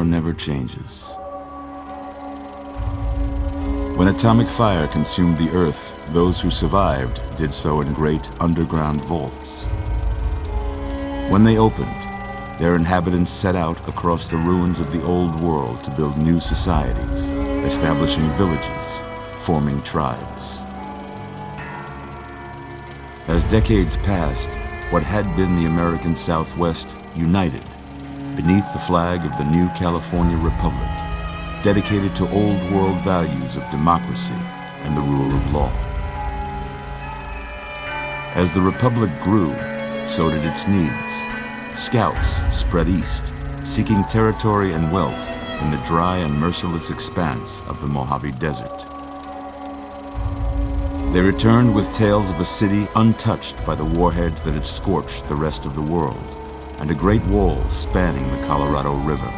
war never changes. When atomic fire consumed the Earth, those who survived did so in great underground vaults. When they opened, their inhabitants set out across the ruins of the old world to build new societies, establishing villages, forming tribes. As decades passed, what had been the American Southwest united beneath the flag of the new California Republic, dedicated to old world values of democracy and the rule of law. As the Republic grew, so did its needs. Scouts spread east, seeking territory and wealth in the dry and merciless expanse of the Mojave Desert. They returned with tales of a city untouched by the warheads that had scorched the rest of the world, and a great wall spanning the Colorado River.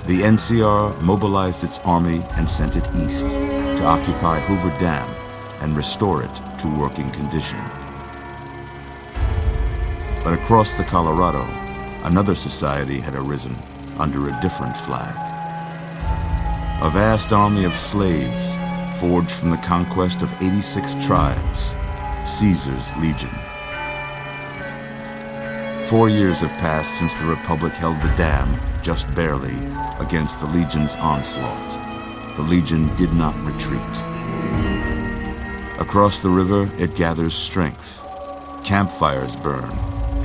The NCR mobilized its army and sent it east to occupy Hoover Dam and restore it to working condition. But across the Colorado, another society had arisen under a different flag. A vast army of slaves forged from the conquest of 86 tribes, Caesar's Legion. 4 years have passed since the Republic held the dam, just barely, against the Legion's onslaught. The Legion did not retreat. Across the river, it gathers strength. Campfires burn,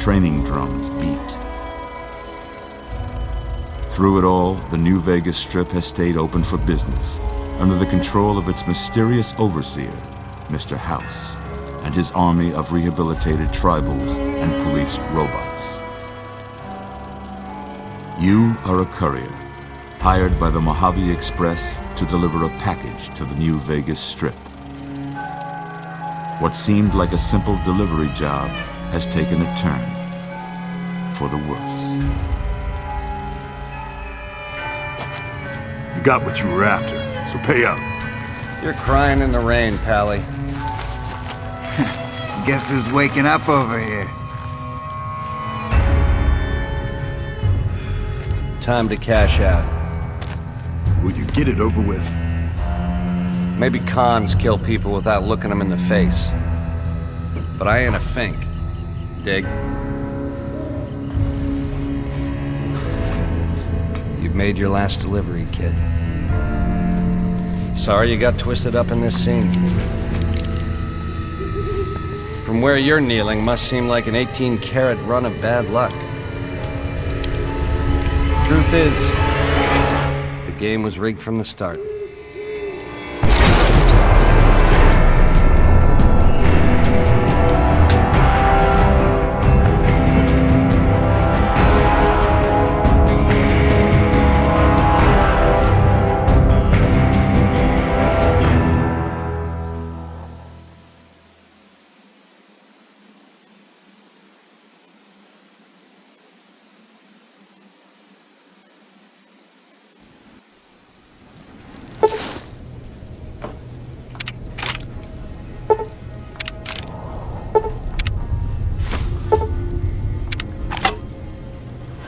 training drums beat. Through it all, the New Vegas Strip has stayed open for business, under the control of its mysterious overseer, Mr. House, and his army of rehabilitated tribals and police robots. You are a courier, hired by the Mojave Express to deliver a package to the New Vegas Strip. What seemed like a simple delivery job has taken a turn for the worse. You got what you were after, so pay up. You're crying in the rain, Pally. Guess who's waking up over here? Time to cash out. Will you get it over with? Maybe cons kill people without looking them in the face. But I ain't a fink. Dig? You've made your last delivery, kid. Sorry you got twisted up in this scene. From where you're kneeling must seem like an 18-carat run of bad luck. Truth is, the game was rigged from the start.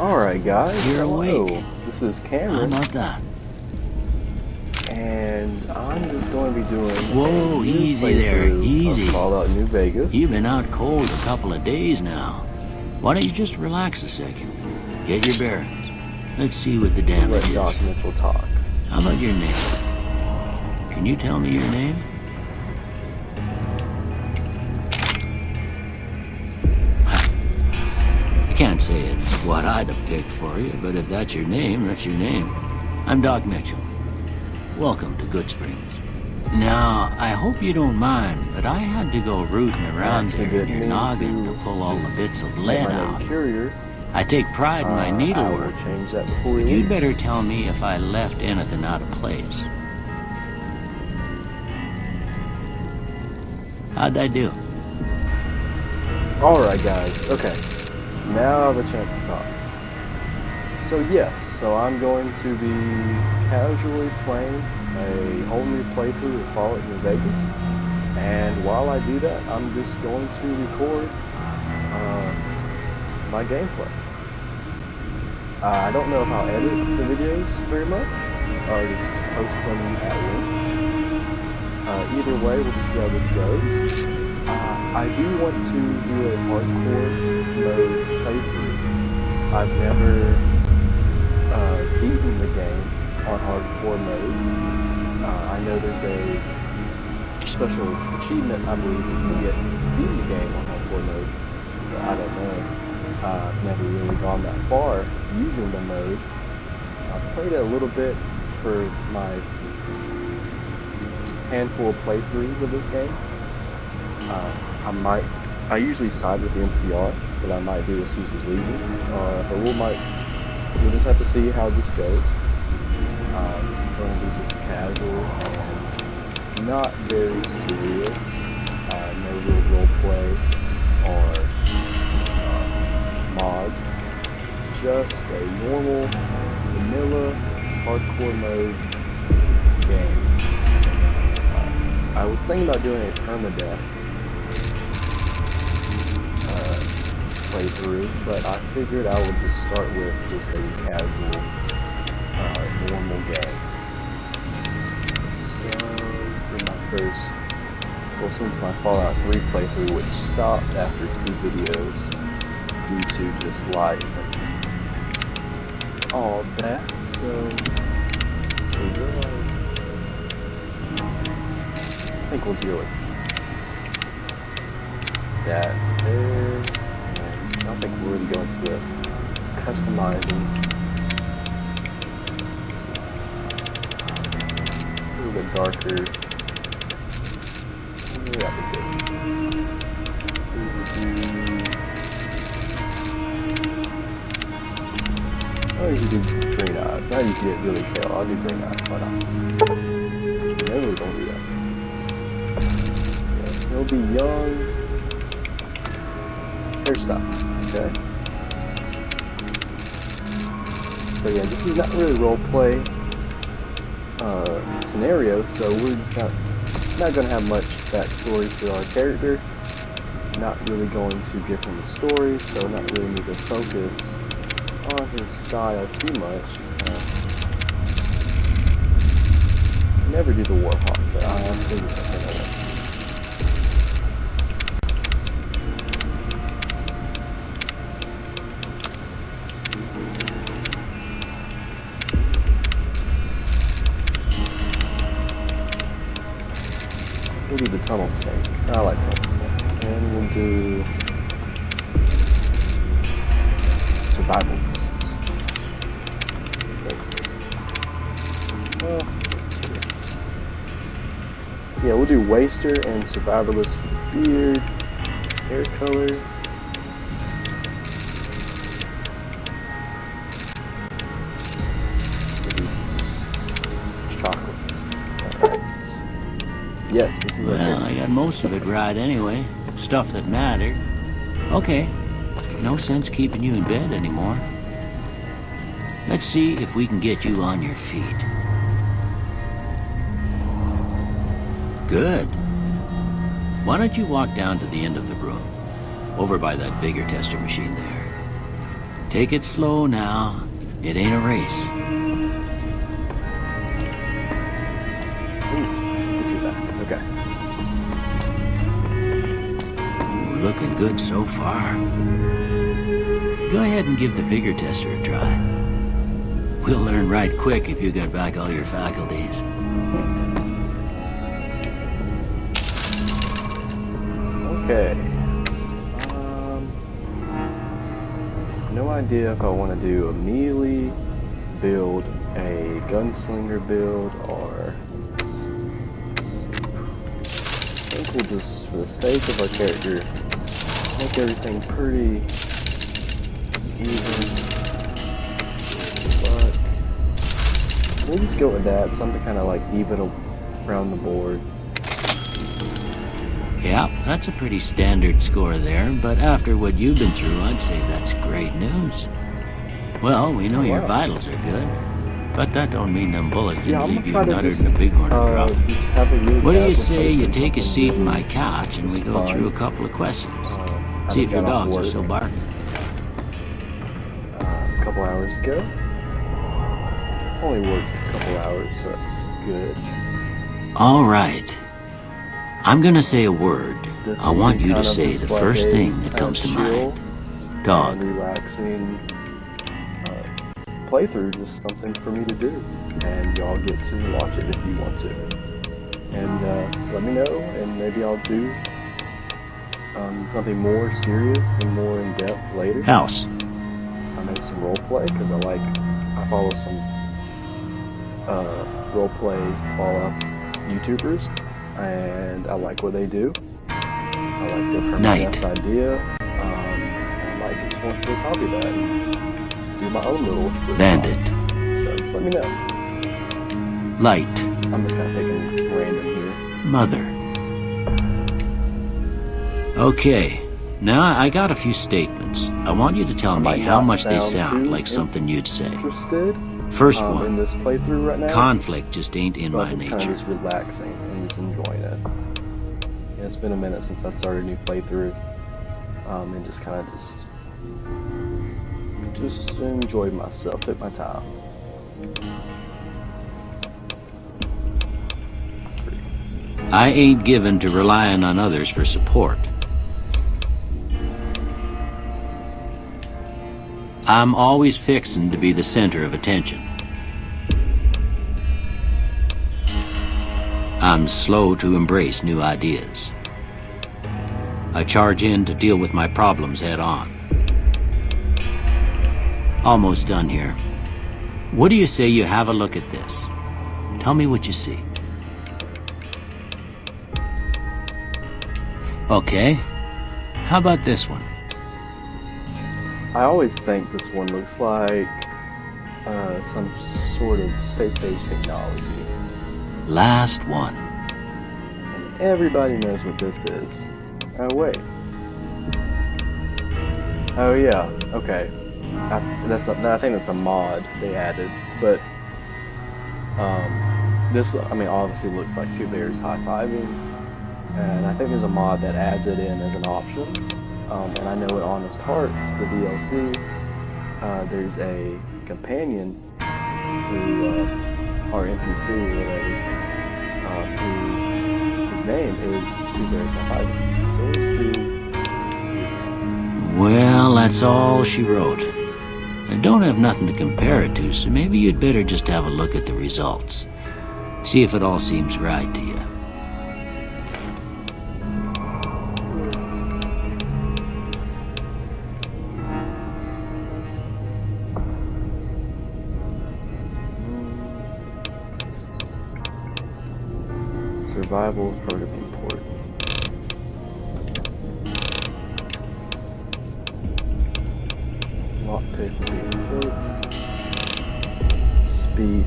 Alright guys, You're hello. awake. This is Cameron. How about that? And I'm just going to be doing Whoa, a new easy there, playthrough easy. of Fallout New Vegas. You've been out cold a couple of days now. Why don't you just relax a second? Get your bearings. Let's see what the damage Let is. Doc Mitchell talk. How about your name? Can you tell me your name? I can't say it's what I'd have picked for you, but if that's your name, that's your name. I'm Doc Mitchell. Welcome to Goodsprings. Now, I hope you don't mind, but I had to go rooting around Actually, there in didn't your mean noggin to to pull all the bits of lead My out. name Courier. I take pride in my I will needlework. change that before we You'd leave. better tell me if I left anything out of place. How'd I do? Alright guys, okay. Now I have a chance to talk. So yes, so I'm going to be casually playing a whole new playthrough of Fallout New Vegas. And while I do that, I'm just going to record my gameplay. I don't know if I'll edit the videos very much, or just post them at length. Either way, we'll just see how this goes. I do want to do a hardcore mode playthrough. I've never beaten the game on hardcore mode. I know there's a special achievement, I believe, if you get beating the game on hardcore mode, but I don't know. I've never really gone that far using the mode. I played it a little bit for my handful of playthroughs of this game. I usually side with the NCR, but I might do a Caesar's Legion. But we'll just have to see how this goes. This is going to be just casual and not very serious. No real roleplay or mods. Just a normal, vanilla, hardcore mode game. I was thinking about doing a permadeath playthrough, but I figured I would just start with just a casual, normal game. So, for my first, since my Fallout 3 playthrough, which stopped after 2 videos due to just life and all that, so I think we'll deal with that there. I don't think we'll really go into the customizing. It's a little bit darker. Yeah, that'd be good. Oh, you can do green eyes. Now you can get really pale. I'll do green eyes. Why not? No, don't do that. Yeah, he'll be young. Hairstyle. Okay. So yeah, this is not really roleplay scenario, so we're just not going to have much backstory for our character. Not really going to give him a story, so not really need to focus on his style too much. Just never do the Warhawk, but I am thinking something like that. We'll do the tunnel tank. I like tunnel tank. And we'll do survival. Yeah, we'll do waster and survivalist beard, hair color. Chocolate. Alright. Yeah, this is Well, I got most of it right anyway. Stuff that mattered. Okay. No sense keeping you in bed anymore. Let's see if we can get you on your feet. Good. Why don't you walk down to the end of the room, over by that vigor tester machine there. Take it slow now. It ain't a race. Okay. Looking good so far. Go ahead and give the vigor tester a try. We'll learn right quick if you got back all your faculties. Okay. No idea if I want to do a melee build, a gunslinger build, or I think we'll just, for the sake of our character, make everything pretty even. But we'll just go with that, something kind of like even around the board. Yeah, that's a pretty standard score there, but after what you've been through, I'd say that's great news. Well, we know your vitals are good, but that don't mean them bullets didn't leave you nuttered in the bighorn drop. What do you say you take a seat in my couch and we go through a couple of questions? See if your dogs are still barking. A couple couple hours ago. Only worked a couple hours, so that's good. All right. I'm gonna say a word. This I will want be you to kind of say just the like first a thing that kind comes to of chill mind. Dog. and relaxing playthrough, just something for me to do, and y'all get to watch it if you want to. And let me know, and maybe I'll do something more serious and more in depth later. House. Maybe some roleplay, because I follow some roleplay Fallout YouTubers, and I like what they do. I like their Night. permadeath idea, and I might just want to copy that and do my own little twist. Bandit. So just let me know. Light. I'm just kind of picking random here. Mother. Okay. Now I got a few statements. I want you to tell me might how not much they sound sound too like something you'd say. Interested First in one. this playthrough right now? Conflict just ain't in but my it's kind of nature. just relaxing and just enjoying it. And it's been a minute since I started a new playthrough, and just kind of just enjoyed myself, took my time. I ain't given to relying on others for support. I'm always fixin' to be the center of attention. I'm slow to embrace new ideas. I charge in to deal with my problems head on. Almost done here. What do you say you have a look at this? Tell me what you see. Okay. How about this one? I always think this one looks like some sort of space-age technology. Last one. And everybody knows what this is. Oh wait. Oh yeah. Okay. I think that's a mod they added, but this obviously looks like two bears high-fiving, and I think there's a mod that adds it in as an option. And I know at Honest Hearts, the DLC, there's a companion who, or NPC, whatever, who his name is Two Bears High-Fiving. So let's do... Well, that's all she wrote. I don't have nothing to compare it to, so maybe you'd better just have a look at the results. See if it all seems right to you. Survival is part of the important. Lockpick, speech.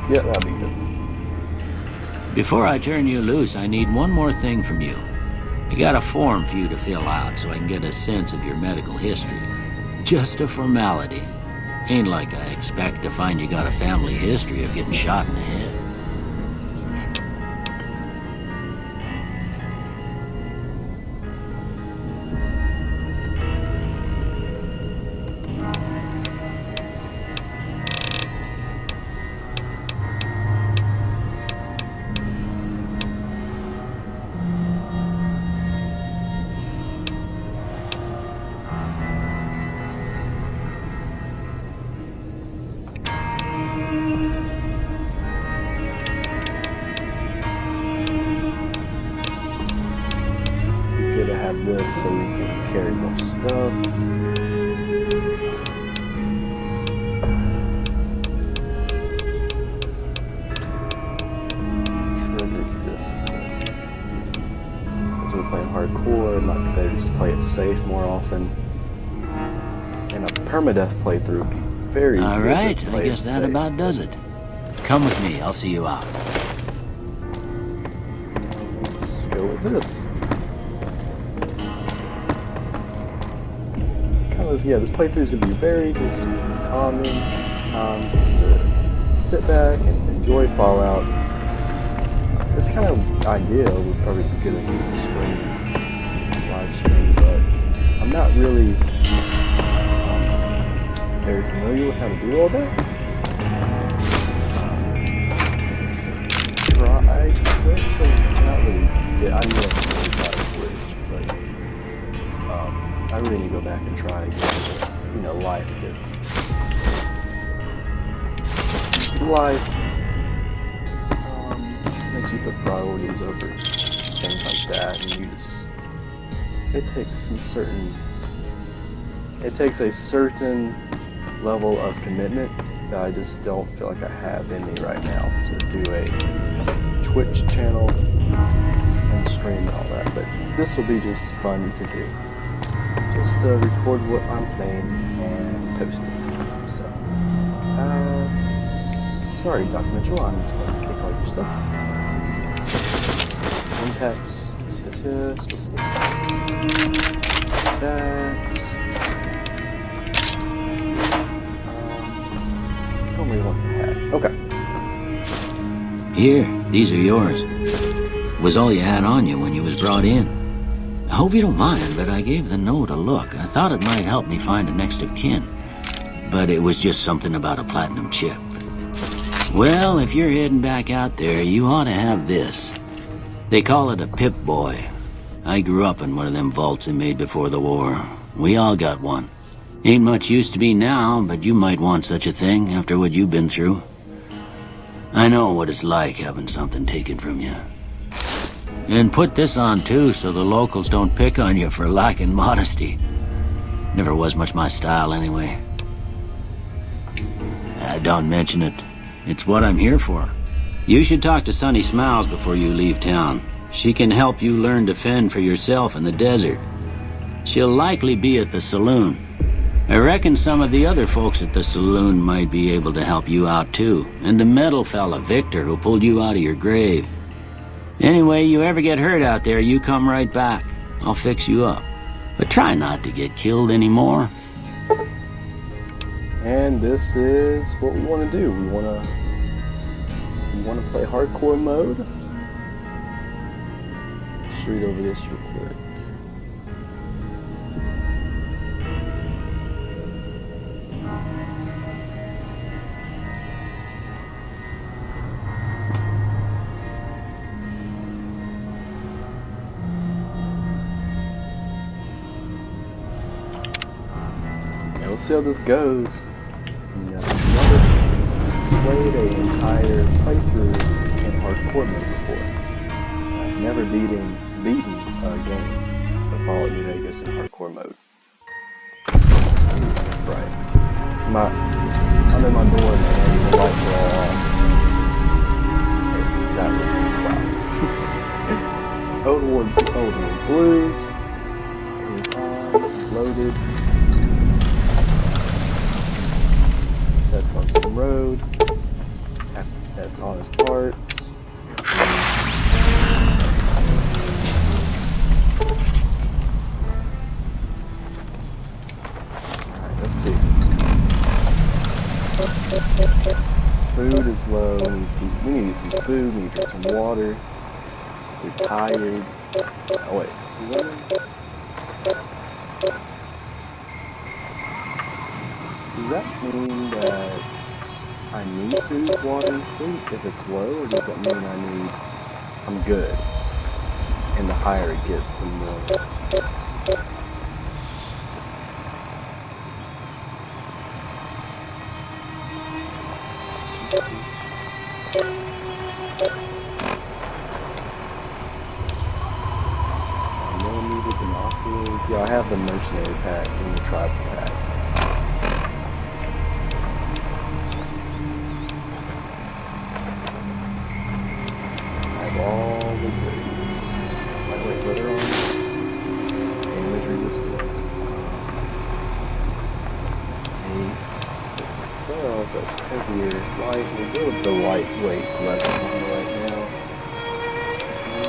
Yeah, that'd be good. Before I turn you loose, I need one more thing from you. I got a form for you to fill out so I can get a sense of your medical history. Just a formality. Ain't like I expect to find you got a family history of getting shot in the head. Good to have this so we can carry more stuff. Trigger discipline. As we're playing hardcore, it might be better just play it safe more often. And a permadeath playthrough would be very All good right, to I play guess it that safe. about does it. Come with me, I'll see you out. go with this. Yeah, this playthrough is going to be very just calming, just time just to sit back and enjoy Fallout. This kind of idea would probably be good as a stream, live stream, but I'm not really very familiar with how to do all that. I really need to go back and try again. You know, life gets life makes you put priorities over things like that, and you just it takes a certain level of commitment that I just don't feel like I have in me right now to do a Twitch channel and stream and all that. But this will be just fun to do. Just to record what I'm playing and post it. So, sorry, Dr. Mitchell, I'm just going to kick all your stuff. Contacts, yes, we'll see. That. Don't really want the hat. Okay. Here, these are yours. Was all you had on you when you was brought in. I hope you don't mind, but I gave the note a look. I thought it might help me find a next of kin. But it was just something about a platinum chip. Well, if you're heading back out there, you ought to have this. They call it a Pip-Boy. I grew up in one of them vaults they made before the war. We all got one. Ain't much use to me now, but you might want such a thing after what you've been through. I know what it's like having something taken from you. And put this on too, so the locals don't pick on you for lacking modesty. Never was much my style anyway. Don't mention it. It's what I'm here for. You should talk to Sunny Smiles before you leave town. She can help you learn to fend for yourself in the desert. She'll likely be at the saloon. I reckon some of the other folks at the saloon might be able to help you out too. And the metal fella, Victor, who pulled you out of your grave. Anyway, you ever get hurt out there, you come right back. I'll fix you up. But try not to get killed anymore. And this is what we want to do. We want to play hardcore mode. Just read over this real quick. We'll see how this goes. Never played an entire playthrough in hardcore mode before. I've never beaten a game of Fallout New Vegas in hardcore mode. Right. I'm in my dorm and the lights are all on. That was wow. Old World Blues. Loaded. That's on the road. That's honest parts. Alright, let's see. Food is low. We need some food. We need to drink some water. We're tired. Oh wait. Does that mean that I need food, water, and sleep if it's low, or does that mean I'm good? And the higher it gets, the more. Millimeter binoculars. Yeah, I have the mercenary pack and the tribal pack. All the grades. Lightweight glitter on. Damage resistant. 8. 12, but heavier. Light. We'll go with the lightweight glitter on right now.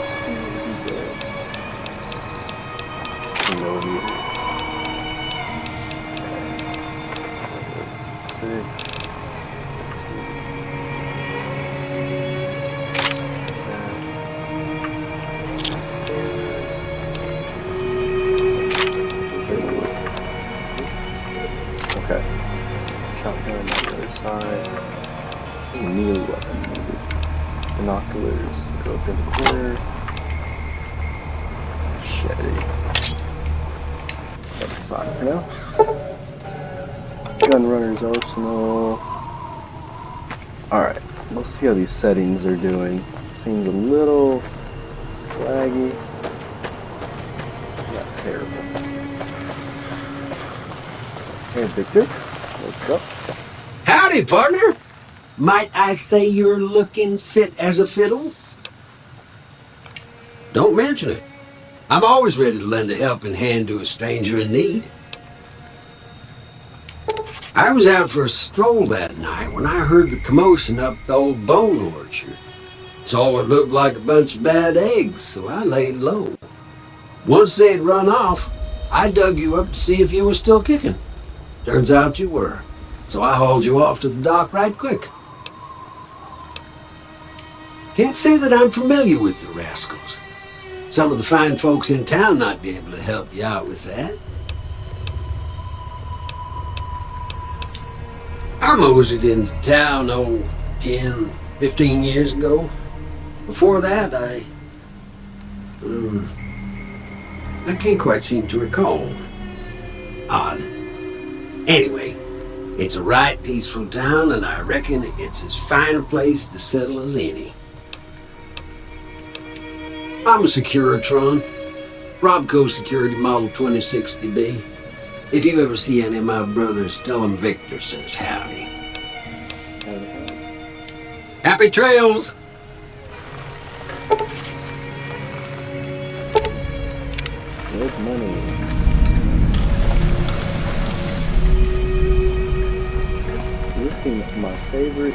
Speed will be good. Okay. Shotgun on the other side. Melee weapon. Binoculars. Go up in the corner. Machete. That's fine for now. Gunrunner's arsenal. Alright, let's see how these settings are doing. Seems a little laggy. Not terrible. Hey Victor, what's up? Howdy, partner. Might I say you're looking fit as a fiddle? Don't mention it. I'm always ready to lend a helping hand to a stranger in need. I was out for a stroll that night when I heard the commotion up the old bone orchard. Saw what looked like a bunch of bad eggs, so I laid low. Once they'd run off, I dug you up to see if you were still kicking. Turns out you were, so I hauled you off to the dock right quick. Can't say that I'm familiar with the rascals. Some of the fine folks in town might be able to help you out with that. I moseyed into town, 10, 15 years ago. Before that, I can't quite seem to recall. Odd. Anyway, it's a right peaceful town, and I reckon it's as fine a place to settle as any. I'm a Securitron, Robco Security Model 2060B. If you ever see any of my brothers, tell them Victor says howdy. Happy trails! Good money. Listing my favorite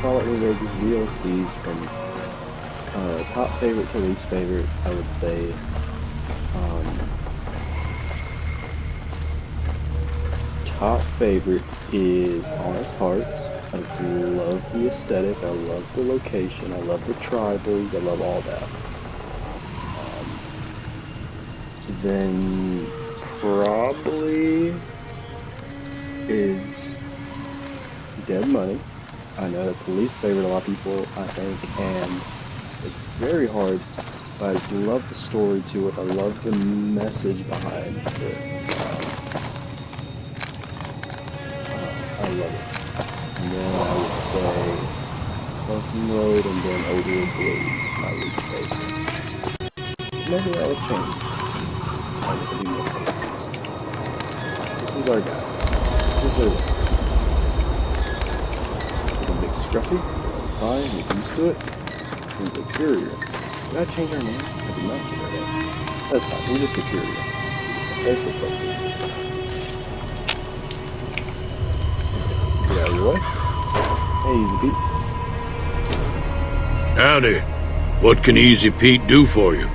Fallout New Vegas DLCs from top favorite to least favorite, I would say top favorite is Honest Hearts. I just love the aesthetic, I love the location, I love the tribals, I love all that. Then probably is Dead Money. I know that's the least favorite of a lot of people, I think, and it's very hard, but I just love the story to it. I love the message behind it. I love it. And then I would say Lonesome Road and then Overwood Blue, my least favorite. Maybe that would change. This is our guy. This is our guy. It's a bit scruffy. Fine, get used to it. He's Superior. Did I change our name? I did not change our name. That's fine, we're just Superior. That's the focus. Get out of your way. Hey, Easy Pete. Howdy. What can Easy Pete do for you?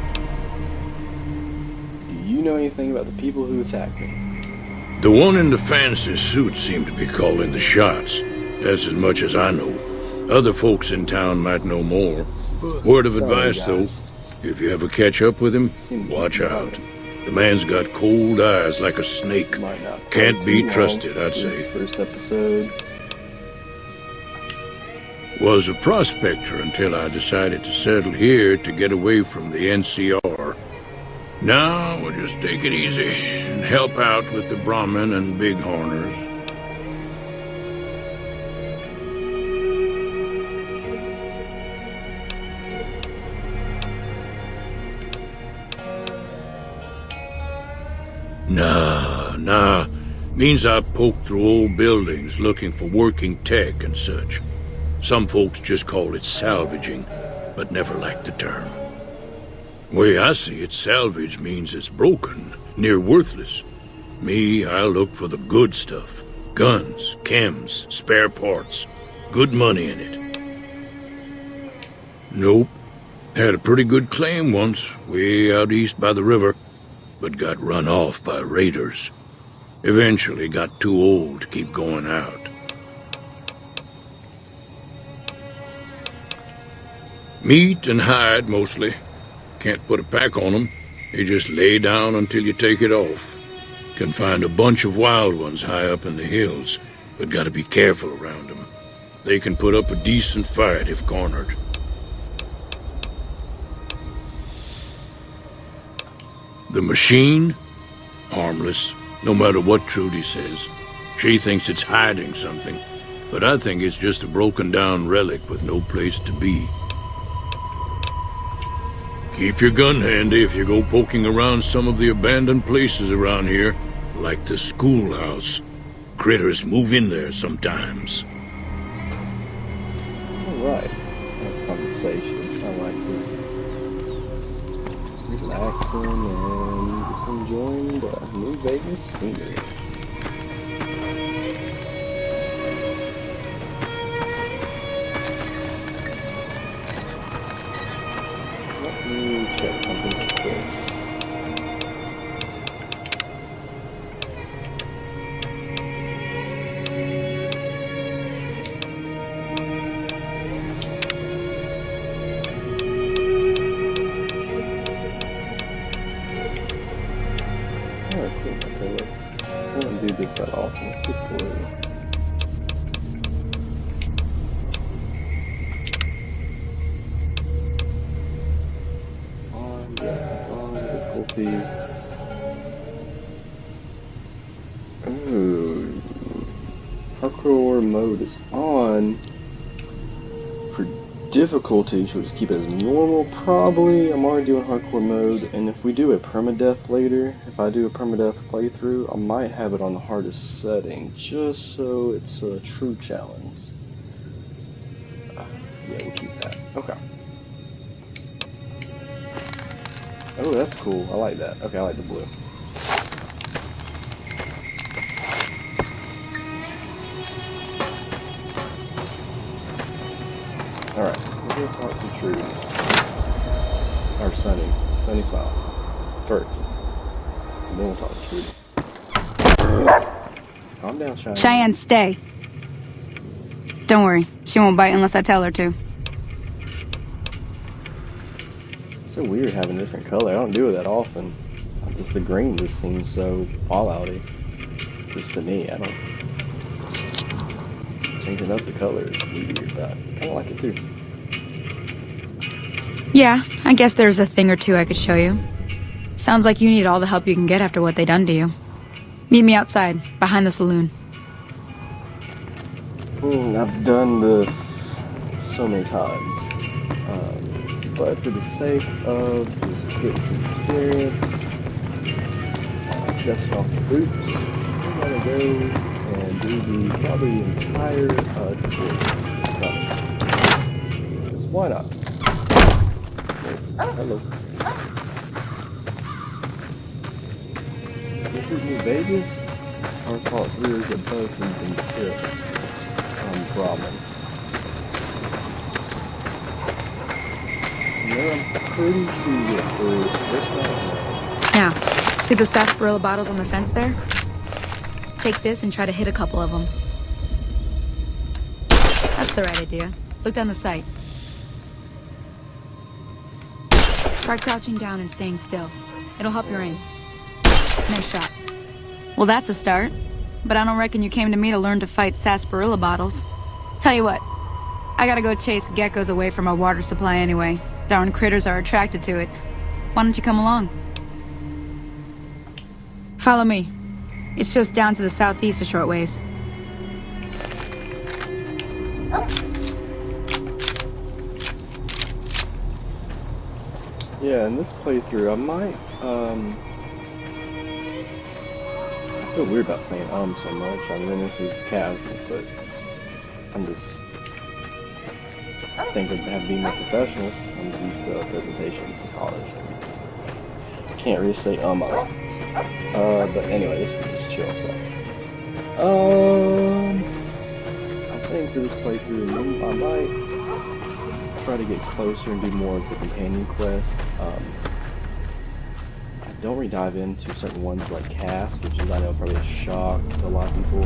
Do you know anything about the people who attacked me? The one in the fancy suit seemed to be calling the shots. That's as much as I know. Other folks in town might know more. Word of advice, though, if you ever catch up with him, watch out. The man's got cold eyes like a snake. Can't be trusted, I'd say. First episode. Was a prospector until I decided to settle here to get away from the NCR. Now we'll just take it easy and help out with the Brahmin and Bighorners. Nah. Means I poke through old buildings looking for working tech and such. Some folks just call it salvaging, but never liked the term. Way I see it, salvage means it's broken, near worthless. Me, I look for the good stuff. Guns, chems, spare parts. Good money in it. Nope. Had a pretty good claim once, way out east by the river. but got run off by raiders. Eventually got too old to keep going out. Meat and hide, mostly. Can't put a pack on them. You just lay down until you take it off. Can find a bunch of wild ones high up in the hills, but gotta be careful around them. They can put up a decent fight if cornered. The machine? Harmless, no matter what Trudy says. She thinks it's hiding something, but I think it's just a broken down relic with no place to be. Keep your gun handy if you go poking around some of the abandoned places around here, like the schoolhouse. Critters move in there sometimes. Alright, that's conversation. I like just relaxing and just enjoying the New Vegas scenery. Let me check something real quick. That often. It's just blue. On difficulty. Ooh. Hardcore mode is on. For difficulty, should we just keep it as normal? Probably. I'm already doing hardcore mode, and if we do a permadeath later, if I do a permadeath playthrough, I might have it on the hardest setting, just so it's a true challenge. Yeah, we'll keep that. Okay. Oh, that's cool. I like that. Okay, I like the blue. Alright, we're gonna talk to Trudy. Or Sunny. Sunny Smile. First. And then we'll talk to Trudy. Calm down, Cheyenne. Cheyenne, stay. Don't worry. She won't bite unless I tell her to. It's so weird having a different color. I don't do it that often. Just the green just seems so Fallouty. Just to me, I don't... Changing up the color is weird, but I kind of like it too. Yeah, I guess there's a thing or two I could show you. Sounds like you need all the help you can get after what they done to you. Meet me outside, behind the saloon. I've done this so many times. But for the sake of just getting some experience, dusting off the boots, I'm gonna go and do probably the entire tutorial this summer. Because why not? Hello. This is New Vegas. Our Fallout 3 is at both and tip ramen. Yeah, I'm pretty sure Now, see the sarsaparilla bottles on the fence there? Take this and try to hit a couple of them. That's the right idea. Look down the sight. Try crouching down and staying still. It'll help your aim. Nice shot. Well, that's a start. But I don't reckon you came to me to learn to fight sarsaparilla bottles. Tell you what, I gotta go chase geckos away from our water supply anyway. Darn critters are attracted to it. Why don't you come along? Follow me. It's just down to the southeast a short ways. Yeah, in this playthrough, I might, I feel weird about saying so much. I mean, this is casual, but I'm just thinking of being a professional. I'm just used to presentations in college. Can't really say a lot. But anyway, this is just chill stuff. I think for this playthrough, I might try to get closer and do more of the companion quest. I don't really dive into certain ones like Cass, which is, I know, probably a shock to a lot of people,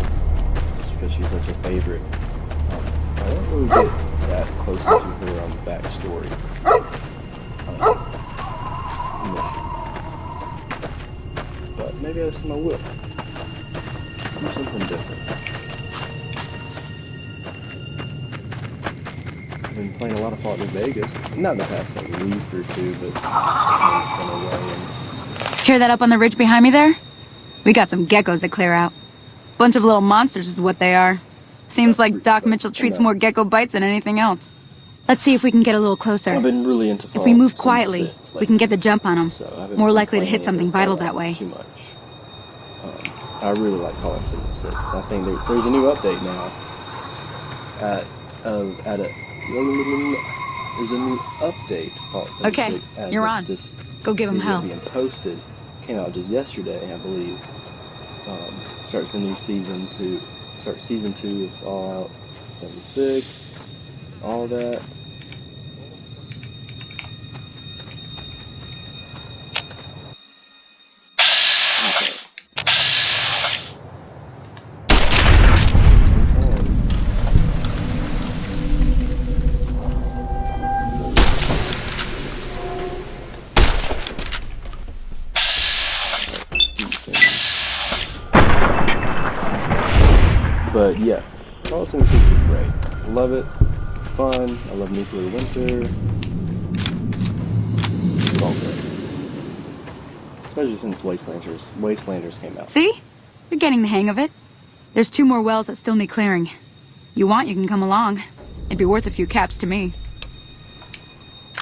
just because she's such a favorite. I don't really get that close to her on the backstory. But maybe this time I will. Do something different. I've been playing a lot of Fallout New Vegas. Not the past like week or two, but it's been away. And Hear that up on the ridge behind me there? We got some geckos to clear out. Bunch of little monsters is what they are. Seems like Doc Mitchell treats more gecko bites than anything else. Let's see if we can get a little closer. I've been really into If we move Fallout quietly, 76 we can get the jump on them. so I haven't More been likely to playing hit any something of vital Fallout that way. Too much. I really like Fallout 76. I think there's a new update now. There's a new update to Fallout 76. Okay, as you're of on. This Go give 'em video hell. being posted. Came out just yesterday, I believe. Starts the new season 2. Starts season 2 of Fallout 76. All that. But yeah, Fallout 76 is great. I love it. It's fun. I love Nuclear Winter. It's all great. Especially since Wastelanders came out. See? You're getting the hang of it. There's 2 more wells that still need clearing. You want, you can come along. It'd be worth a few caps to me.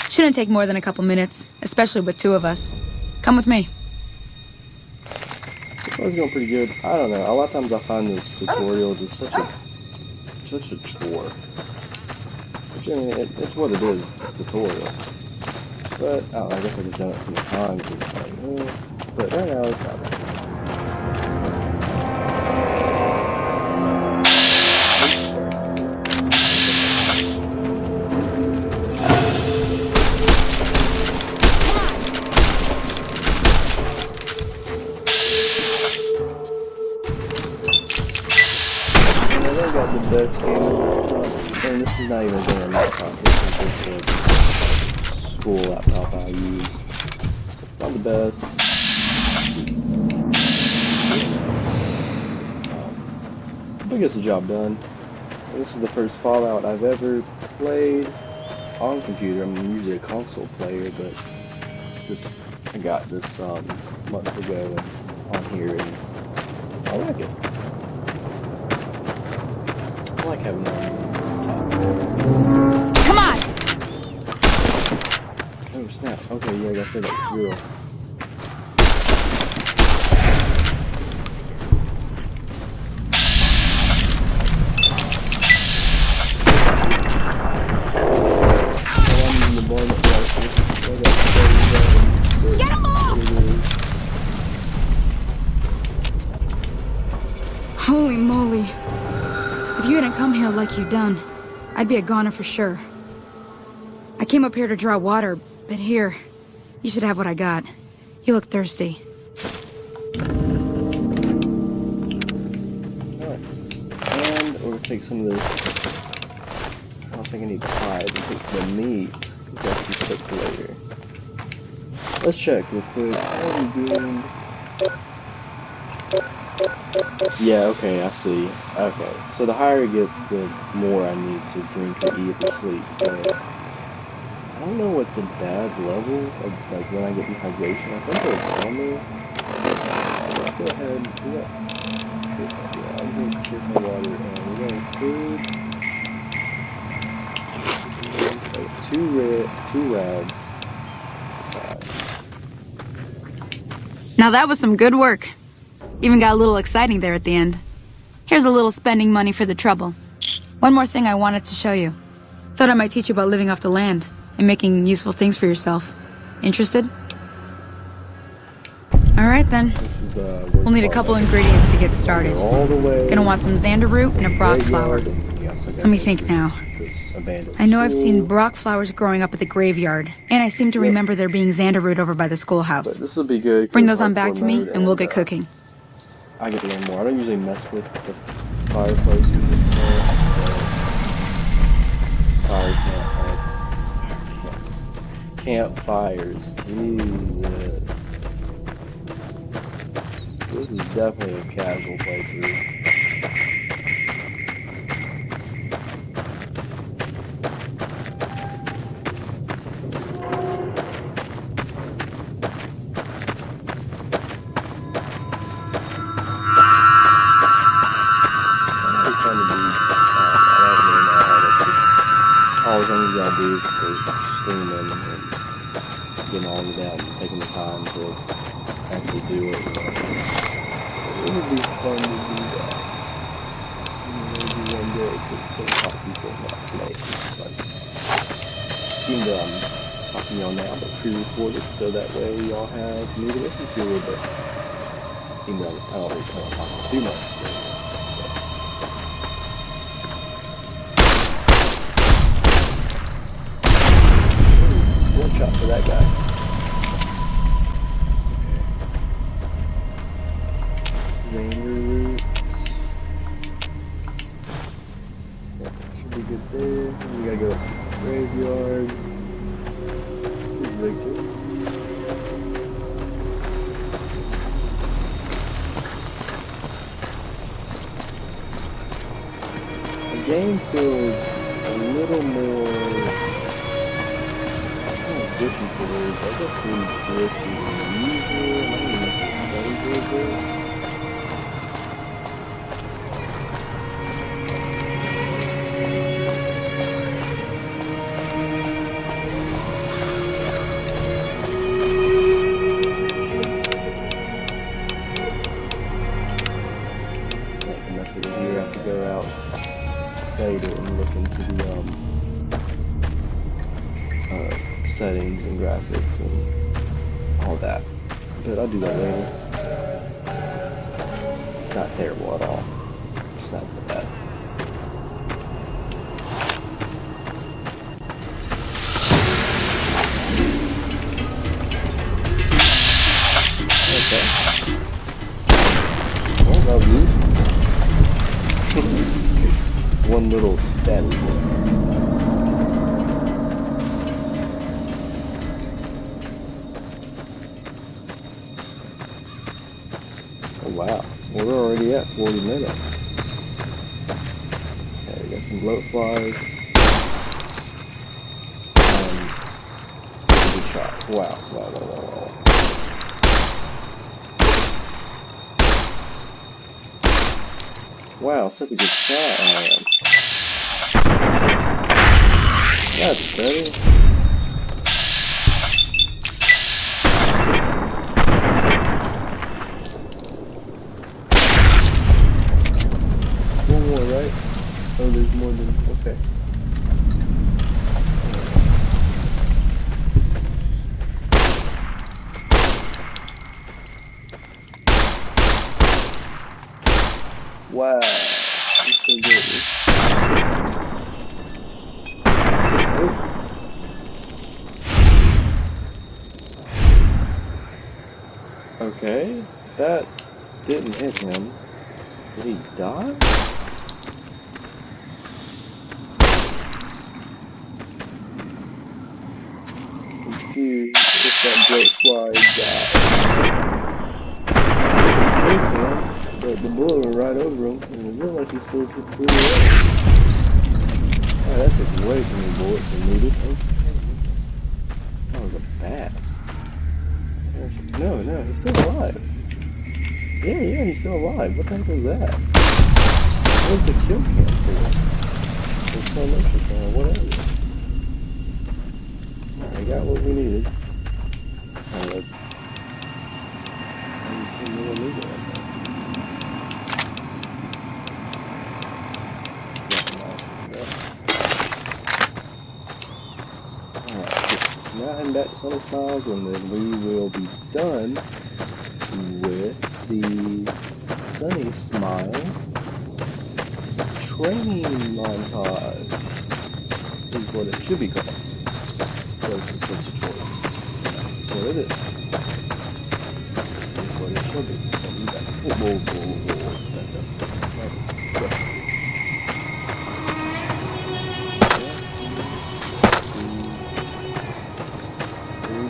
Shouldn't take more than a couple minutes, especially with 2 of us. Come with me. It was going pretty good. I don't know. A lot of times I find this tutorial just such a chore. Which, I mean, it's what it is. It's a tutorial. But I don't know, I guess I've just done it so many times. It's like, but right now it's not bad. Best game, and this is not even a game laptop, this is just a school laptop I use. It's not the best. But it gets the job done. This is the first Fallout I've ever played on computer. I'm usually a console player, but I got this months ago on here, and I like it. I like having that. Come on! Oh snap. Okay, yeah, I gotta say that was real. Get him off! Holy moly. If you hadn't come here like you done, I'd be a goner for sure. I came up here to draw water, but here, you should have what I got. You look thirsty. Alright. And we're gonna take some of this. I don't think I need hide. We'll take the meat. We'll actually cook later. Let's check real quick. What are we doing? Yeah, okay, I see. Okay, so the higher it gets, the more I need to drink or eat or sleep. So, I don't know what's a bad level of, like, when I get dehydration. I think it'll tell me. Let's go ahead. Yeah, I'm going to drink my water, and we're going to food. Two rads. That's fine. Now that was some good work. Even got a little exciting there at the end. Here's a little spending money for the trouble. One more thing I wanted to show you. Thought I might teach you about living off the land and making useful things for yourself. Interested? Alright then. We'll need a couple ingredients to get started. All the way. Gonna want some xander root and a broth flower. Let me think now. abandoned I know I've seen school. Brock flowers growing up at the graveyard, and I seem to remember there being Xander root over by the But schoolhouse. this will be good. Bring 'cause those on back hardcore to me, mode and we'll get cooking. I get to learn more. I don't usually mess with the fireplaces and stuff. Campfires. Jesus. This is definitely a casual playthrough. All the things you gotta do is streaming and getting all of that and taking the time to actually do it. It would be fun to do that. Maybe one day because so many people not play. Like, seem to talking y'all now, but pre-recorded so that way y'all have me to listen to it. But even though I don't really plan on talking too much. One shot for that guy. Ranger roots. Yeah, should be good there. We gotta go up to the graveyard. Here's Victor. The game feels a little more glitchy for words. I guess really glitchy than usual. I don't even know if it's very good. And that's what you have to go out later and look into the settings and graphics and all that. But I'll do that later. It's not terrible at all. It's not the best. Okay. Well, that was It's one little status. Wow, we're already at 40 minutes. Okay, we got some bloat flies. Good shot. Wow. Wow, such a good shot I am. That's better. One more, right? Oh, there's more than... Okay. Wow. You're so good. Okay. That didn't hit him. Did he die? Confused if that bloat fly died. But the bullet went right over him, and it looked like he still could through it. Oh, that took way too many bullets and needed. Okay. That was a bat. No, he's still alive. Yeah, he's still alive. What the heck was that? What was the kill cam for? It's so interesting, whatever. I got what we needed. Alright. Now heading back to Sunny Smiles, and then we will be done with the Sunny Smiles training montage. what it should be called. Because it's a tutorial. That's what it is. This is what it should be. Don't do that. Whoa.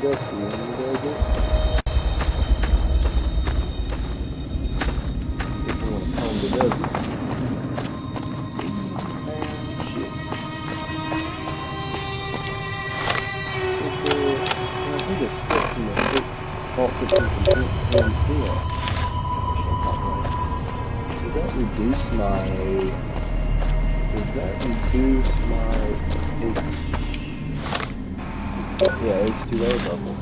Dusty, when he does it. Guess I'm gonna tell him to do it. I think it's stuck in the Alt 15 and 2. Does that reduce my yeah, H2O level.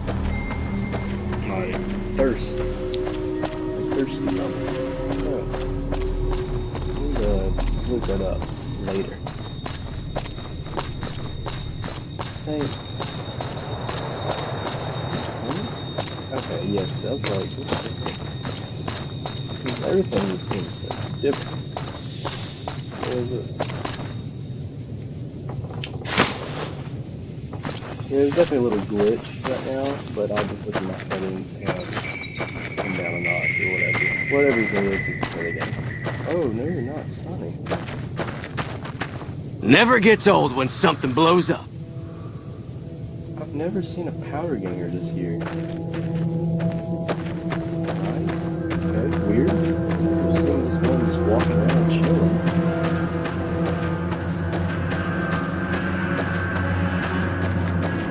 My thirsty level. Oh. I need to look that up later. Hey. Okay, yes, that's right. Because everything just seems so different. What is this? Yeah, there's definitely a little glitch right now, but I'll just look at my settings and come down a notch or whatever. Whatever you do for the game. Oh, no, you're not, Sonny. Never gets old when something blows up. I've never seen a powder ganger this year. Right? Okay, weird. I've seen this one just walking around chilling.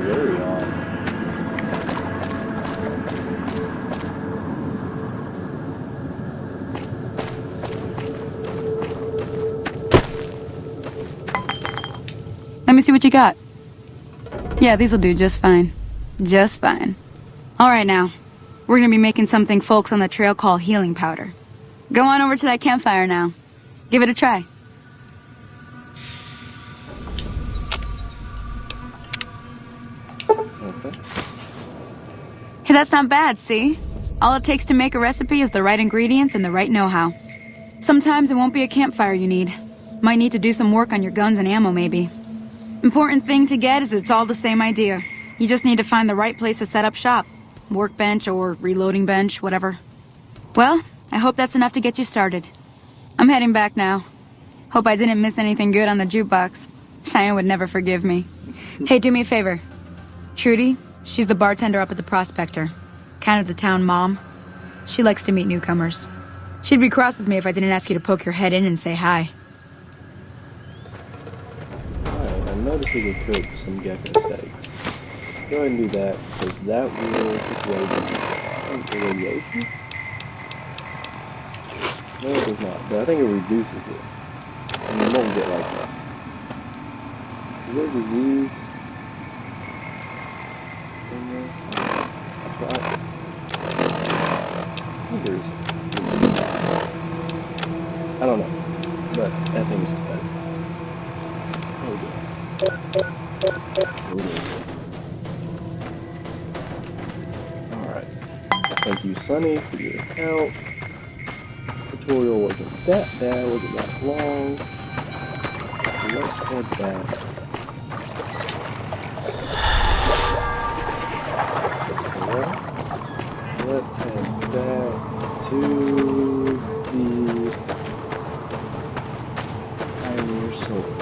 Very odd. Let me see what you got. Yeah, these'll do just fine. Just fine. Alright now. We're gonna be making something folks on the trail call healing powder. Go on over to that campfire now. Give it a try. Okay. Hey, that's not bad, see? All it takes to make a recipe is the right ingredients and the right know-how. Sometimes it won't be a campfire you need. Might need to do some work on your guns and ammo, maybe. Important thing to get is it's all the same idea. You just need to find the right place to set up shop. Workbench or reloading bench, whatever. Well, I hope that's enough to get you started. I'm heading back now. Hope I didn't miss anything good on the jukebox. Cheyenne would never forgive me. Hey, do me a favor. Trudy, she's the bartender up at the Prospector. Kind of the town mom. She likes to meet newcomers. She'd be cross with me if I didn't ask you to poke your head in and say hi. Alright, I noticed we could cook some gecko steaks. Go ahead and do that, because that will take away the radiation? No, it does not, but I think it reduces it. And you won't get like that. Is there disease in this? I tried it. I think there's disease. I don't know, but that thing's dead. Alright. Thank you, Sonny, for your help. Tutorial wasn't that bad, wasn't that long. Let's head back. Let's head back to the Pioneer Sword.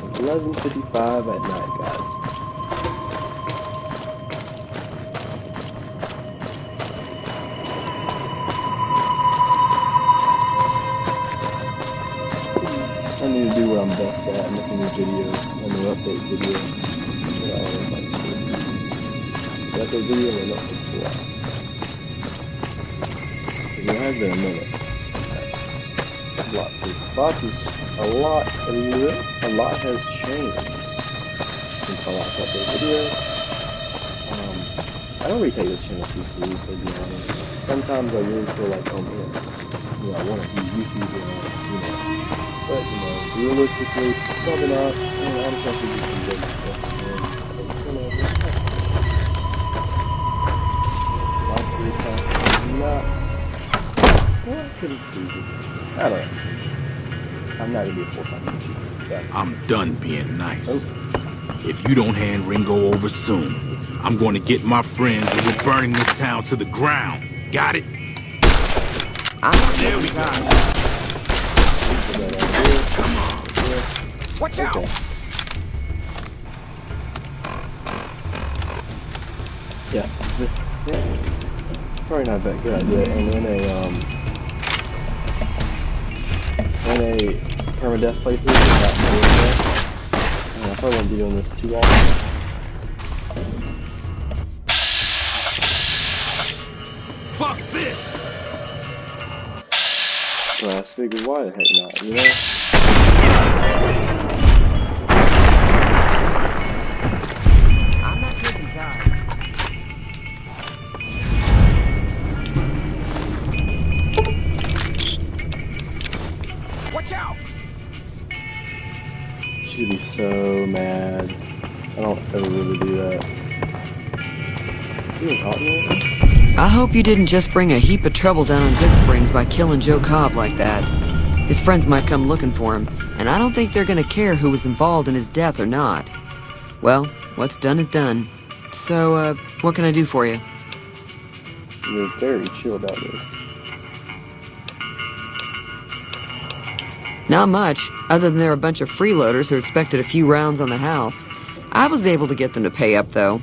It's 11:55 at night, guys. I need to do what I'm best at, make a new video, a new update video. That's what I always like to do. The update video and not the swap. It has been a minute. A lot has changed since I last updated video. I don't really take this channel too seriously, to be honest. Sometimes I really feel like, oh man, I want to be YouTube, but realistically, probably not. I'm trying to do some good stuff. not. Well, I couldn't do it. I don't know. I'm not gonna be a full-time teacher. I'm done being nice. Oh. If you don't hand Ringo over soon, I'm going to get my friends and we're burning this town to the ground. Got it? There we go. Come on. Watch out! Okay. Yeah. Probably not that good idea. And then a permadeath playthrough. I probably won't be doing this too long. Fuck this! So I figured, why the heck not, you know? I'm not taking sides. Watch out! She'd be so mad. I don't ever really do that. You even talking to me? I hope you didn't just bring a heap of trouble down on Goodsprings by killing Joe Cobb like that. His friends might come looking for him, and I don't think they're gonna care who was involved in his death or not. Well, what's done is done. So, what can I do for you? You're very chill about this. Not much, other than they're a bunch of freeloaders who expected a few rounds on the house. I was able to get them to pay up, though.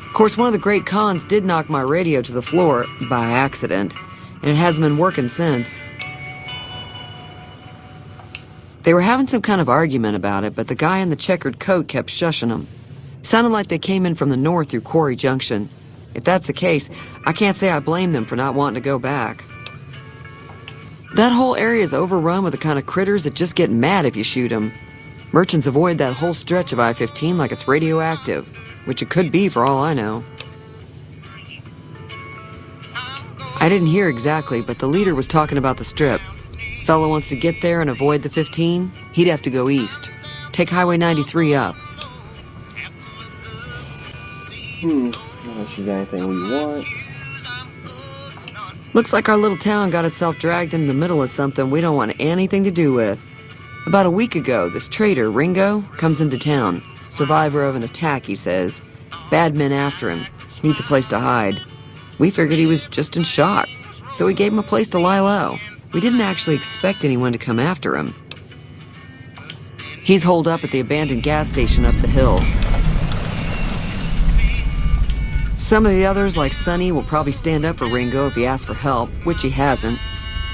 Of course, one of the great cons did knock my radio to the floor, by accident, and it hasn't been working since. They were having some kind of argument about it, but the guy in the checkered coat kept shushing them. Sounded like they came in from the north through Quarry Junction. If that's the case, I can't say I blame them for not wanting to go back. That whole area is overrun with the kind of critters that just get mad if you shoot them. Merchants avoid that whole stretch of I-15 like it's radioactive, which it could be for all I know. I didn't hear exactly, but the leader was talking about the strip. Fellow wants to get there and avoid the 15, he'd have to go east. Take Highway 93 up. I don't know if she's anything we want. Looks like our little town got itself dragged into the middle of something we don't want anything to do with. About a week ago, this trader, Ringo, comes into town. Survivor of an attack, he says. Bad men after him. Needs a place to hide. We figured he was just in shock, so we gave him a place to lie low. We didn't actually expect anyone to come after him. He's holed up at the abandoned gas station up the hill. Some of the others, like Sonny, will probably stand up for Ringo if he asks for help, which he hasn't.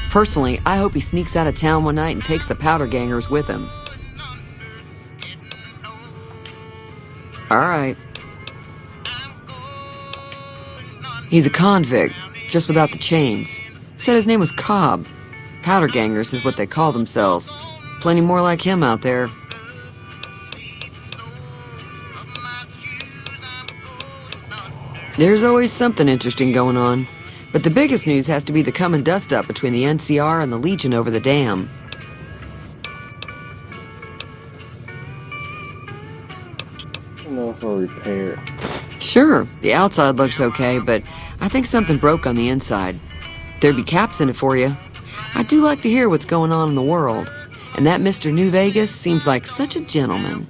Personally, I hope he sneaks out of town one night and takes the powder gangers with him. Alright. He's a convict, just without the chains. Said his name was Cobb. Powder gangers is what they call themselves. Plenty more like him out there. There's always something interesting going on. But the biggest news has to be the come and dust up between the NCR and the Legion over the dam. I don't know if I'll repair. Sure, the outside looks okay, but I think something broke on the inside. There'd be caps in it for you. I do like to hear what's going on in the world. And that Mr. New Vegas seems like such a gentleman.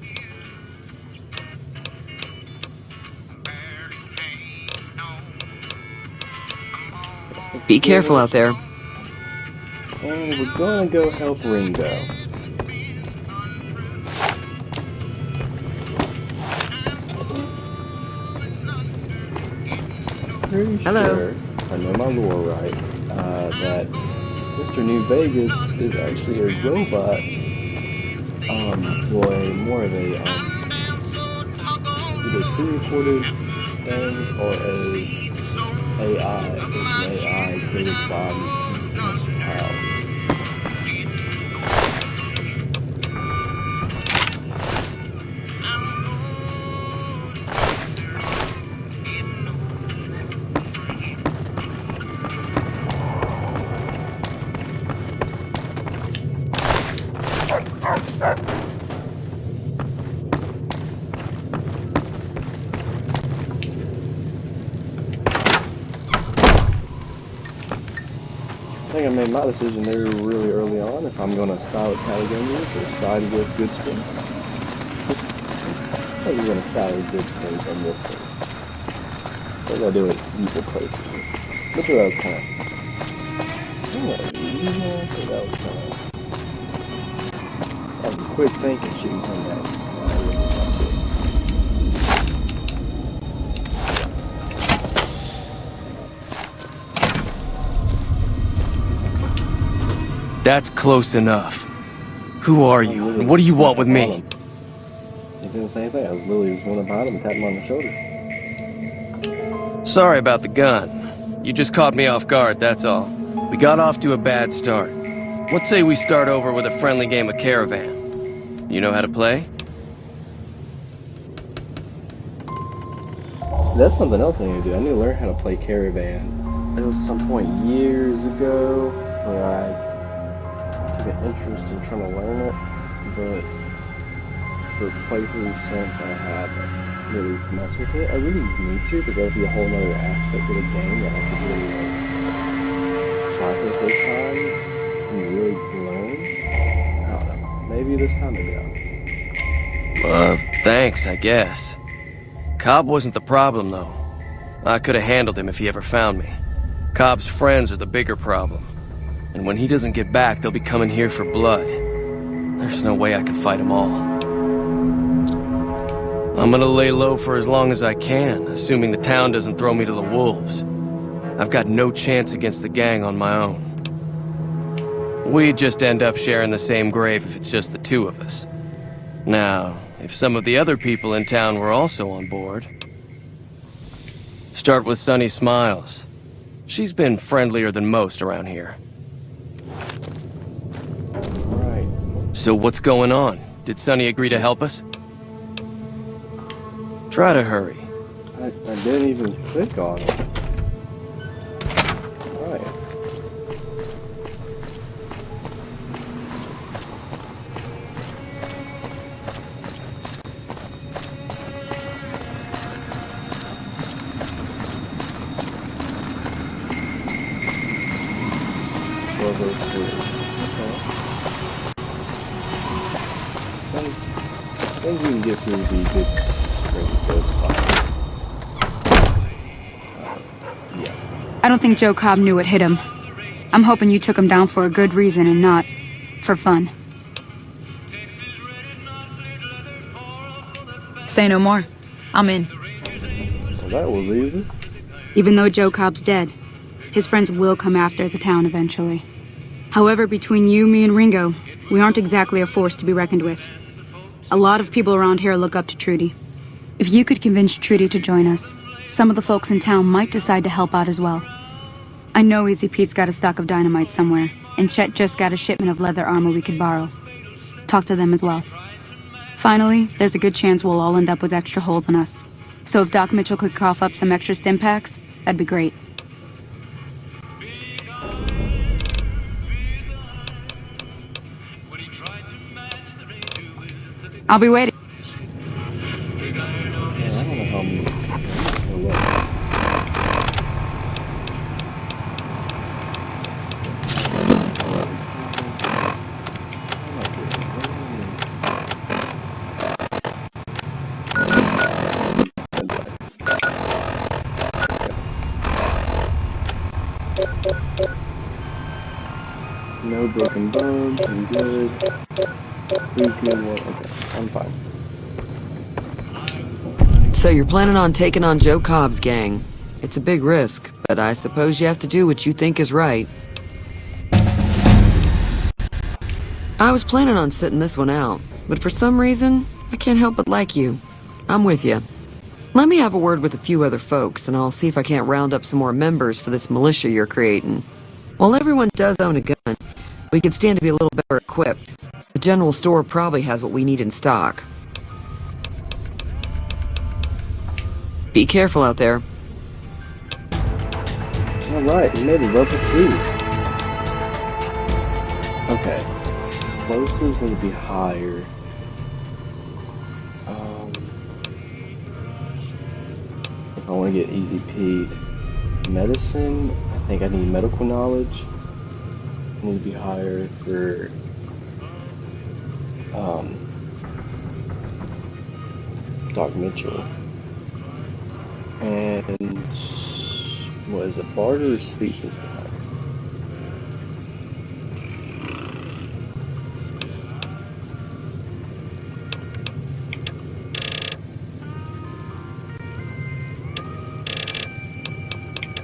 Be careful out there. And we're gonna go help Ringo. Pretty Hello. sure, if I know my lore right, that Mr. New Vegas is actually a robot, or more of a, either pre-recorded thing or a AI. It's an AI created by Mr. Howe. think I made my decision there really early on if I'm going to side with Patagonians or side with Goodsprings. I think I'm going to side with Goodsprings on this one. I think I'll do an evil playthrough. Which that was kind of... That was quick thinking shooting from that. That's close enough. Who are you, and what do you want with me? He didn't say anything. I was literally just going behind him and tapped him on the shoulder. Sorry about the gun. You just caught me off guard, that's all. We got off to a bad start. Let's say we start over with a friendly game of Caravan. You know how to play? That's something else I need to do. I need to learn how to play Caravan. There was some point years ago where I took an interest in trying to learn it, but for playthroughs since I haven't really messed with it. I really need to, because that'll be a whole other aspect of the game that I could really try for the first time and really learn. I don't know. Maybe this time again. Thanks, I guess. Cobb wasn't the problem, though. I could have handled him if he ever found me. Cobb's friends are the bigger problem. And when he doesn't get back, they'll be coming here for blood. There's no way I can fight them all. I'm gonna lay low for as long as I can, assuming the town doesn't throw me to the wolves. I've got no chance against the gang on my own. We'd just end up sharing the same grave if it's just the two of us. Now, if some of the other people in town were also on board... Start with Sunny Smiles. She's been friendlier than most around here. Right. So what's going on? Did Sunny agree to help us? Try to hurry. I didn't even click on it. Right. I think we can get through the good spot. I don't think Joe Cobb knew what hit him. I'm hoping you took him down for a good reason and not for fun. Say no more. I'm in. Well, that was easy. Even though Joe Cobb's dead, his friends will come after the town eventually. However, between you, me, and Ringo, we aren't exactly a force to be reckoned with. A lot of people around here look up to Trudy. If you could convince Trudy to join us, some of the folks in town might decide to help out as well. I know Easy Pete's got a stock of dynamite somewhere, and Chet just got a shipment of leather armor we could borrow. Talk to them as well. Finally, there's a good chance we'll all end up with extra holes in us. So if Doc Mitchell could cough up some extra stim packs, that'd be great. I'll be waiting. No broken bones, I'm good. Who's good? Okay, I'm fine. So you're planning on taking on Joe Cobb's gang. It's a big risk, but I suppose you have to do what you think is right. I was planning on sitting this one out, but for some reason, I can't help but like you. I'm with you. Let me have a word with a few other folks, and I'll see if I can't round up some more members for this militia you're creating. While everyone does own a gun, we could stand to be a little better equipped. The general store probably has what we need in stock. Be careful out there. Alright, we made it level 2. Okay. Explosives need to be higher. If I want to get Easy Pete. Medicine, I think I need medical knowledge. need to be hired for Doc Mitchell. And what is it? Barter or speech is behind.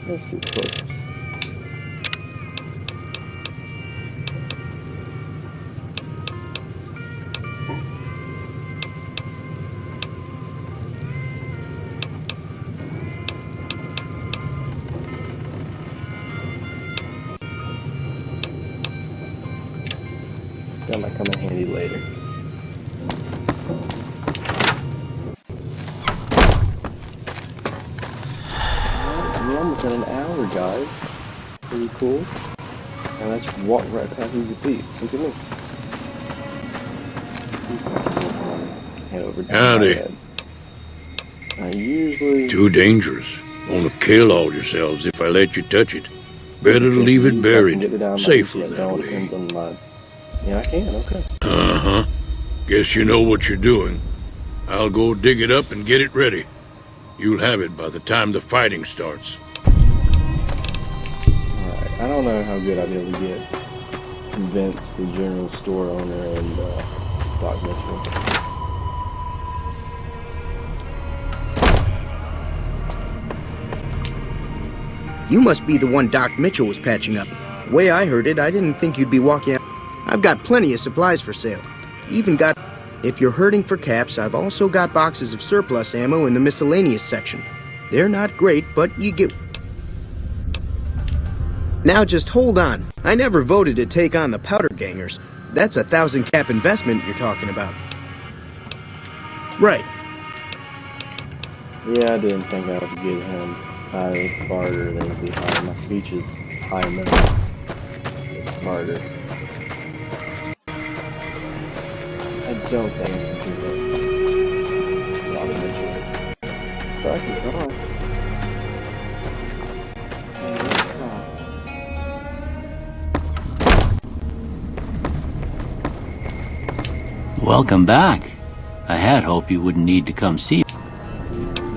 Let's do closers. That might come in handy later. We're almost at an hour, guys. Pretty cool. And let's walk right past these feet. Look at me. Head over down Howdy. my head. I usually... Too dangerous. Wanna kill all yourselves if I let you touch it. Better to leave it buried. Safer that way. Yeah, I can, okay. Uh-huh. Guess you know what you're doing. I'll go dig it up and get it ready. You'll have it by the time the fighting starts. Alright, I don't know how good I'll be able to convince the general store owner and Doc Mitchell. You must be the one Doc Mitchell was patching up. The way I heard it, I didn't think you'd be walking out. I've got plenty of supplies for sale. Even got... If you're hurting for caps, I've also got boxes of surplus ammo in the miscellaneous section. They're not great, but you get... Now just hold on. I never voted to take on the Powder Gangers. That's a 1,000 cap investment you're talking about. Right. Yeah, I didn't think I would get him. It's barter that is behind. My speech is high enough. It's barter. I don't think I can do this. Not eventually. But I can try. Welcome back. I had hoped you wouldn't need to come see.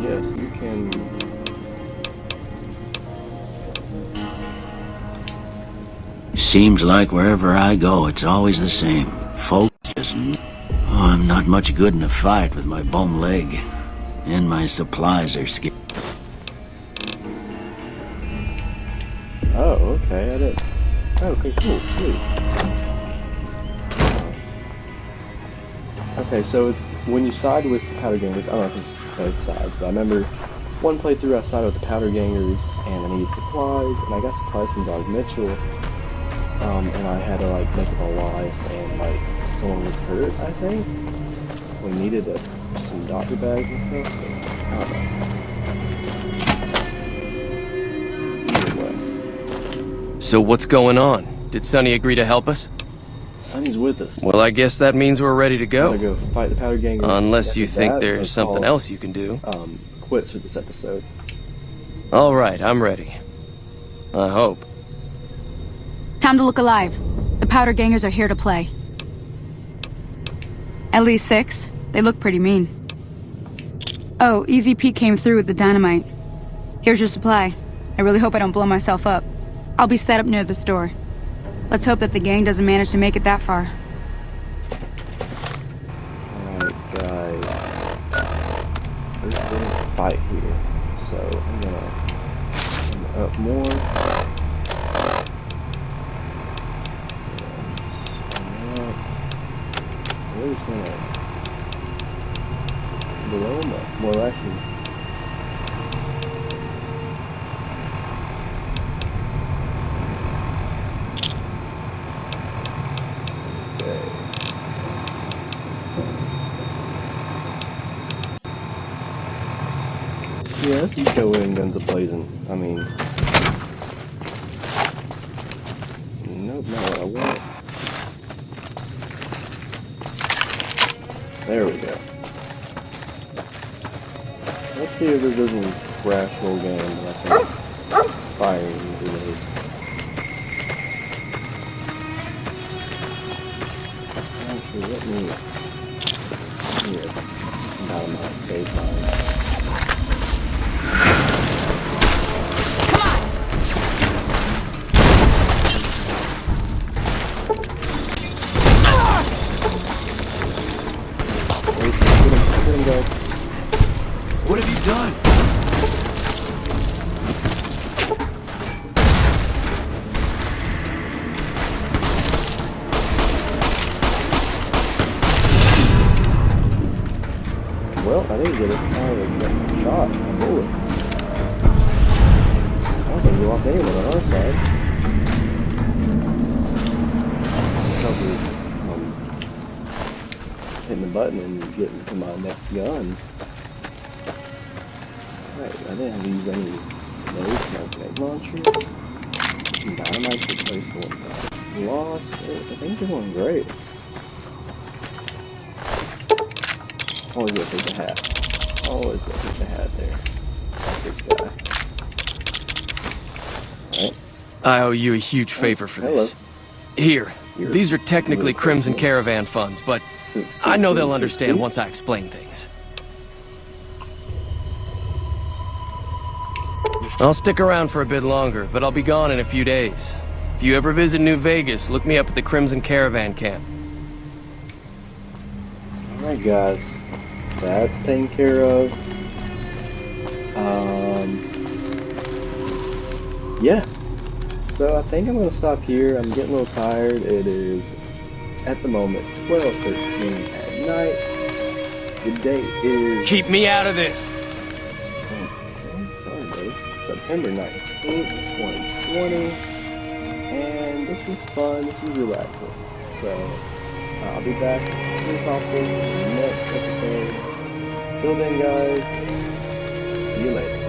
Yes, you can. Seems like wherever I go, it's always the same. Folks just... Oh, I'm not much good in a fight with my bum leg. And my supplies are scarce. Oh, okay, I didn't. Okay, cool, sweet. Okay, so it's when you side with the Powder Gangers. I don't know if it's both sides, but I remember one playthrough I sided with the Powder Gangers, and I needed supplies, and I got supplies from Doc Mitchell, and I had to like make up a lie saying like someone was hurt. I think we needed some doctor bags and stuff. But I don't know. Either way. So what's going on? Did Sonny agree to help us? Sonny's with us. Well, I guess that means we're ready to go. Gotta go fight the Powder Gangers. Unless you think that, there's something else you can do. Quits for this episode. All right, I'm ready. I hope. Time to look alive. The Powder Gangers are here to play. At least 6. They look pretty mean. Oh, Easy Pete came through with the dynamite. Here's your supply. I really hope I don't blow myself up. I'll be set up near the store. Let's hope that the gang doesn't manage to make it that far. Alright, guys. There's still a fight here, so I'm gonna come up more. We're just gonna blow them up. Well, actually. Yeah, if you go in guns a-blazing, I mean... Nope, not what I want. There we go. Let's see if this doesn't crash whole game, but I think firing grenades. did get us out of the shot, a bullet. I don't think we lost anyone on our side. Probably hitting the button and getting to my next gun. Right, I didn't have to use any nades for my grenade launcher. Some dynamite to replace the ones I lost. I think they're going great. Always gonna take the hat. Always gonna take the hat there. This guy. Alright. I owe you a huge favor for this. Here, these are technically Crimson Caravan funds, but I know they'll understand once I explain things. I'll stick around for a bit longer, but I'll be gone in a few days. If you ever visit New Vegas, look me up at the Crimson Caravan camp. Alright guys, that taken care of. Yeah. So I think I'm gonna stop here. I'm getting a little tired. It is at the moment 12:13 at night. The date is Keep me out of this! Sorry, buddy. September 19th, 2020. And this was fun, this was relaxing. So I'll be back as soon as possible in the next episode. Till then guys, see you later.